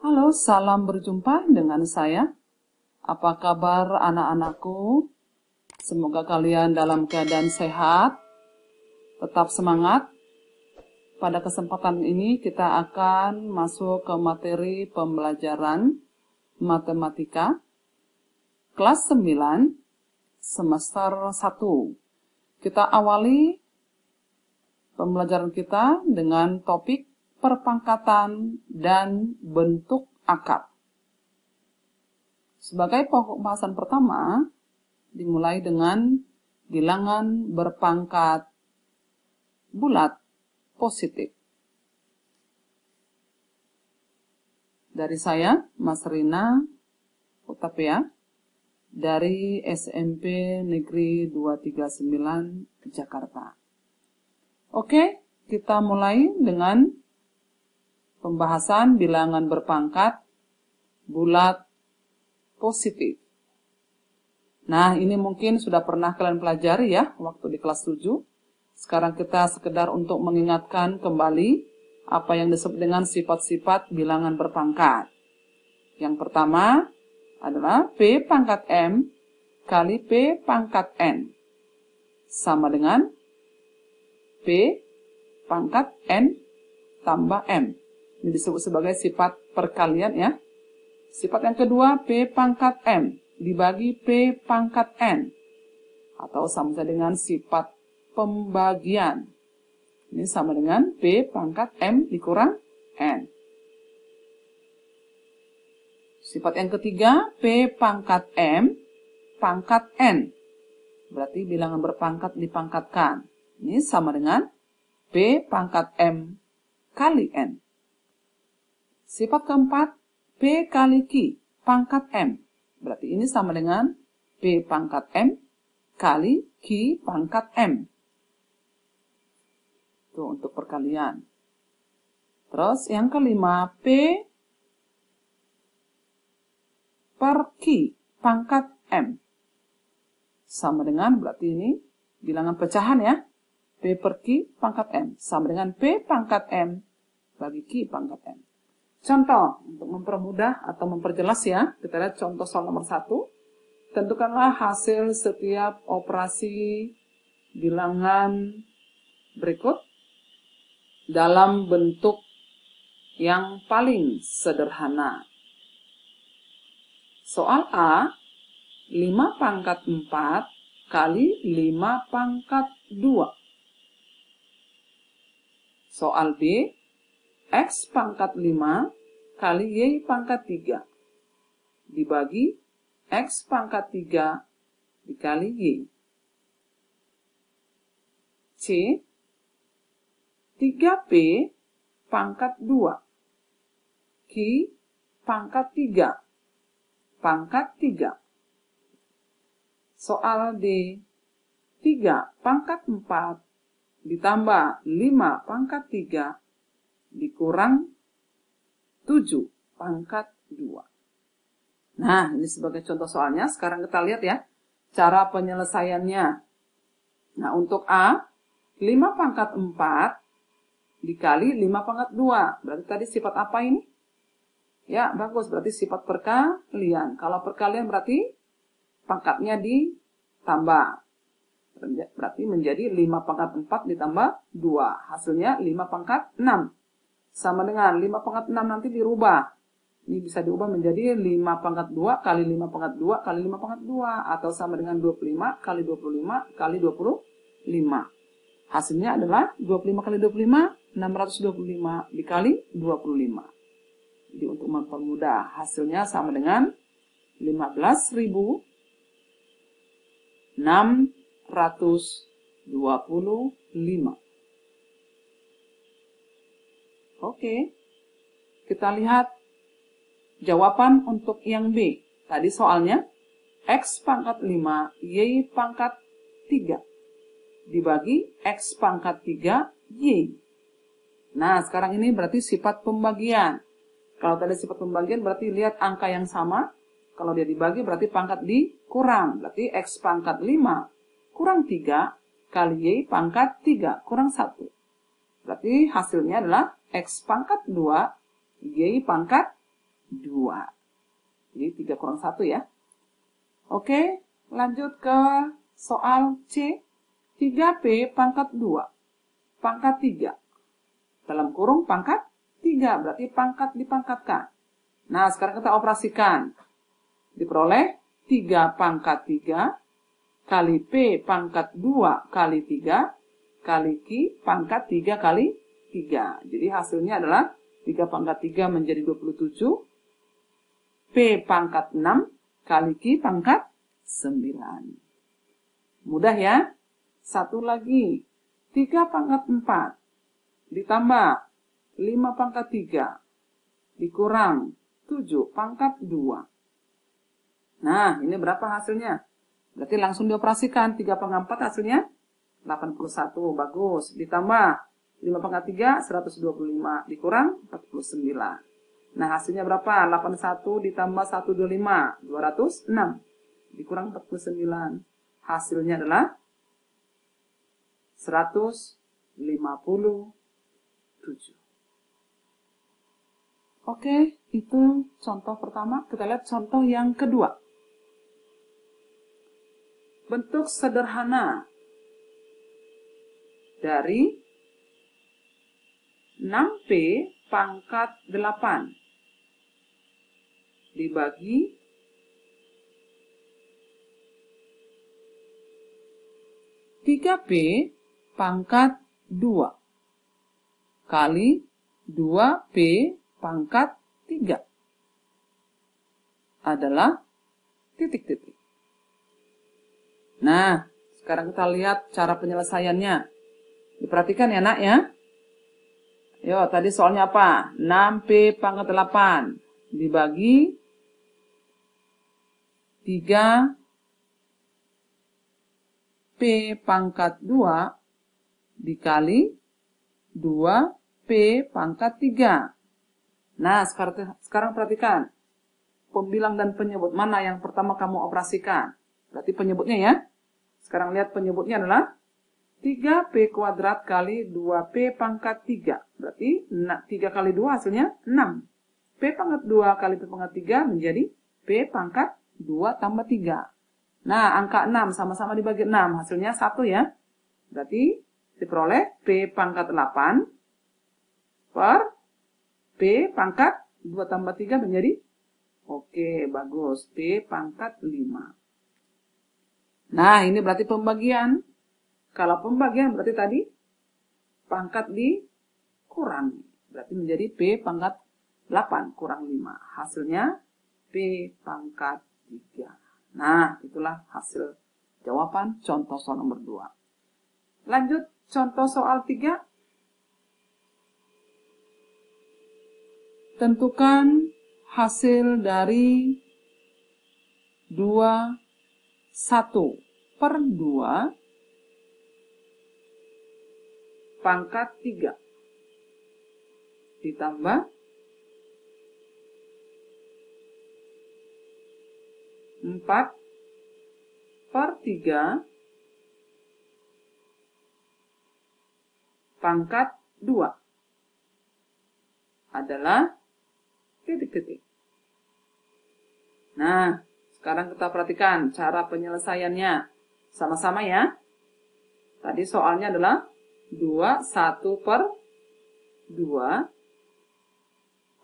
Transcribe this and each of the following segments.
Halo, salam berjumpa dengan saya. Apa kabar anak-anakku? Semoga kalian dalam keadaan sehat, tetap semangat. Pada kesempatan ini kita akan masuk ke materi pembelajaran matematika kelas 9 semester 1. Kita awali pembelajaran kita dengan topik perpangkatan dan bentuk akar. Sebagai pokok bahasan pertama, dimulai dengan bilangan berpangkat bulat positif. Dari saya, Mas Rina Utapia, dari SMP Negeri 239 Jakarta. Oke, kita mulai dengan pembahasan bilangan berpangkat bulat positif. Nah, ini mungkin sudah pernah kalian pelajari ya, waktu di kelas 7. Sekarang kita sekedar untuk mengingatkan kembali apa yang disebut dengan sifat-sifat bilangan berpangkat. Yang pertama adalah P pangkat M kali P pangkat N. Sama dengan P pangkat N tambah M. Ini disebut sebagai sifat perkalian ya. Sifat yang kedua, P pangkat M dibagi P pangkat N. Atau sama dengan sifat pembagian. Ini sama dengan P pangkat M dikurang N. Sifat yang ketiga, P pangkat M pangkat N. Berarti bilangan berpangkat dipangkatkan. Ini sama dengan P pangkat M kali N. Sifat keempat, P kali Q pangkat M. Berarti ini sama dengan P pangkat M kali Q pangkat M. Itu untuk perkalian. Terus yang kelima, P per Q pangkat M. Sama dengan, berarti ini bilangan pecahan ya. P per Q pangkat M. Sama dengan P pangkat M bagi Q pangkat M. Contoh, untuk mempermudah atau memperjelas ya, kita lihat contoh soal nomor 1. Tentukanlah hasil setiap operasi bilangan berikut dalam bentuk yang paling sederhana. Soal A, 5 pangkat 4 kali 5 pangkat 2. Soal B, X pangkat 5 kali Y pangkat 3 dibagi X pangkat 3 dikali Y. C, 3P pangkat 2 Q pangkat 3 pangkat 3. Soal D, 3 pangkat 4 ditambah 5 pangkat 3 dikurang 7 pangkat 2. Nah, ini sebagai contoh soalnya. Sekarang kita lihat ya, cara penyelesaiannya. Nah, untuk A, 5 pangkat 4 dikali 5 pangkat 2. Berarti tadi sifat apa ini? Ya, bagus. Berarti sifat perkalian. Kalau perkalian berarti pangkatnya ditambah. Berarti menjadi 5 pangkat 4 ditambah 2. Hasilnya 5 pangkat 6. Sama dengan 5 pangkat 6 nanti dirubah. Ini bisa diubah menjadi 5 pangkat 2 kali 5 pangkat 2 kali 5 pangkat 2. Atau sama dengan 25 kali 25 kali 25. Hasilnya adalah 25 kali 25, 625 dikali 25. Jadi untuk mempermudah, hasilnya sama dengan 15.625. Oke, kita lihat jawaban untuk yang B. Tadi soalnya, X pangkat 5, Y pangkat 3. Dibagi X pangkat 3, Y. Nah, sekarang ini berarti sifat pembagian. Kalau tadi sifat pembagian berarti lihat angka yang sama. Kalau dia dibagi berarti pangkat dikurang. Berarti X pangkat 5 kurang 3 kali Y pangkat 3 kurang 1. Berarti hasilnya adalah X pangkat 2, Y pangkat 2. Jadi 3 kurang 1 ya. Oke, lanjut ke soal C. 3P pangkat 2 pangkat 3. Dalam kurung pangkat 3, berarti pangkat dipangkatkan. Nah, sekarang kita operasikan. Diperoleh 3 pangkat 3 kali P pangkat 2 kali 3 kali Q pangkat 3 kali 3. Jadi hasilnya adalah 3 pangkat 3 menjadi 27. P pangkat 6 kali Q pangkat 9. Mudah ya? Satu lagi. 3 pangkat 4 ditambah 5 pangkat 3 dikurang 7 pangkat 2. Nah, ini berapa hasilnya? Berarti langsung dioperasikan. 3 pangkat 4 hasilnya 81. Bagus. Ditambah 5 pangkat 3, 125. Dikurang 49. Nah, hasilnya berapa? 81 ditambah 125, 206. Dikurang 49. Hasilnya adalah 157. Oke, itu contoh pertama. Kita lihat contoh yang kedua. Bentuk sederhana dari 6P pangkat 8 dibagi 3P pangkat 2 kali 2P pangkat 3 adalah titik-titik. Nah, sekarang kita lihat cara penyelesaiannya. Diperhatikan ya nak ya. Yo, tadi soalnya apa? 6P pangkat 8 dibagi 3P pangkat 2 dikali 2P pangkat 3. Nah, sekarang perhatikan. Pembilang dan penyebut mana yang pertama kamu operasikan? Berarti penyebutnya ya. Sekarang lihat penyebutnya adalah 3P kuadrat kali 2P pangkat 3. Berarti 3 kali 2 hasilnya 6. P pangkat 2 kali P pangkat 3 menjadi P pangkat 2 tambah 3. Nah, angka 6 sama-sama dibagi 6. Hasilnya 1 ya. Berarti diperoleh P pangkat 8 per P pangkat 2 tambah 3 menjadi, oke, bagus, P pangkat 5. Nah, ini berarti pembagian. Kalau pembagian berarti tadi pangkat dikurangi. Berarti menjadi P pangkat 8 kurang 5. Hasilnya P pangkat 3. Nah, itulah hasil jawaban contoh soal nomor 2. Lanjut contoh soal 3. Tentukan hasil dari 1 per 2 pangkat 3 ditambah 4 per 3 pangkat 2 adalah titik-titik. Nah, sekarang kita perhatikan cara penyelesaiannya. Sama-sama ya. Tadi soalnya adalah 1 per 2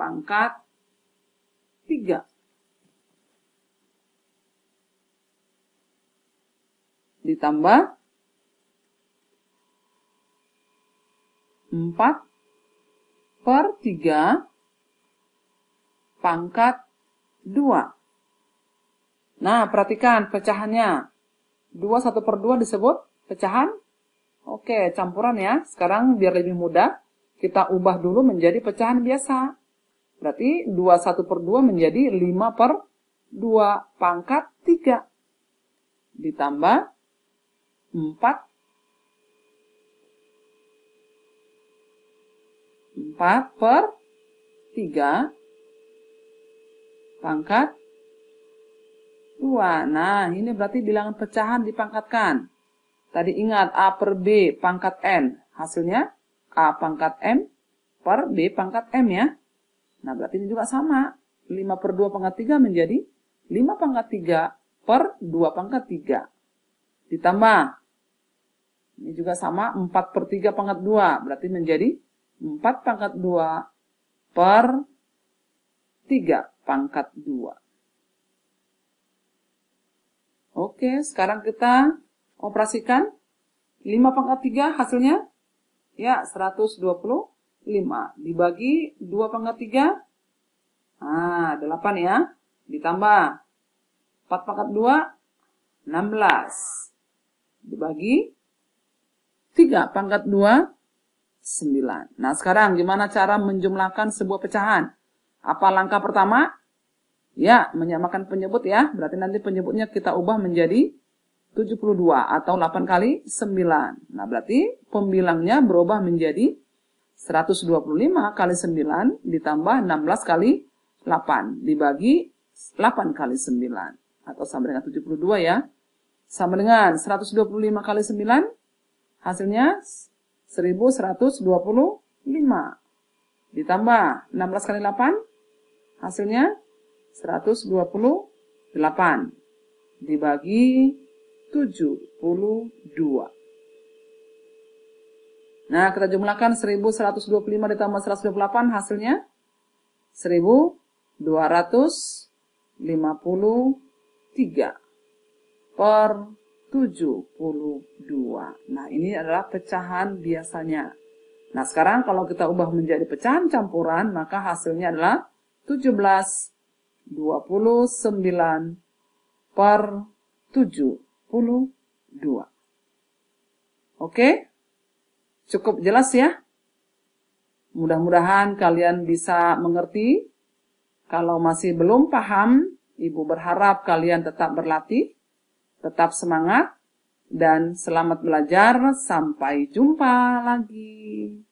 pangkat 3. Ditambah 4 per 3 pangkat 2. Nah, perhatikan pecahannya. 1 per 2 disebut pecahan. Oke, campuran ya. Sekarang biar lebih mudah, kita ubah dulu menjadi pecahan biasa. Berarti 1 per 2 menjadi 5 per 2 pangkat 3. Ditambah 4 per 3 pangkat 2. Nah, ini berarti bilangan pecahan dipangkatkan. Tadi ingat A per B pangkat N. Hasilnya A pangkat M per B pangkat M ya. Nah, berarti ini juga sama. 5 per 2 pangkat 3 menjadi 5 pangkat 3 per 2 pangkat 3. Ditambah, ini juga sama, 4 per 3 pangkat 2. Berarti menjadi 4 pangkat 2 per 3 pangkat 2. Oke, sekarang kita operasikan. 5 pangkat 3 hasilnya, ya 125. Dibagi 2 pangkat 3, nah 8 ya. Ditambah 4 pangkat 2, 16. Dibagi 3 pangkat 2, 9. Nah, sekarang gimana cara menjumlahkan sebuah pecahan? Apa langkah pertama? Ya, menyamakan penyebut ya. Berarti nanti penyebutnya kita ubah menjadi 72 atau 8 kali 9. Nah, berarti pembilangnya berubah menjadi 125 kali 9 ditambah 16 kali 8 dibagi 8 kali 9. Atau sama dengan 72 ya. Sama dengan 125 kali 9, hasilnya 1125. Ditambah 16 kali 8, hasilnya 128. Dibagi 72. Nah, kita jumlahkan 1125 ditambah 128, hasilnya 1253 per 72. Nah, ini adalah pecahan biasanya. Nah, sekarang kalau kita ubah menjadi pecahan campuran, maka hasilnya adalah 1729 per 72. Oke? Cukup jelas ya? Mudah-mudahan kalian bisa mengerti. Kalau masih belum paham, Ibu berharap kalian tetap berlatih, tetap semangat, dan selamat belajar. Sampai jumpa lagi.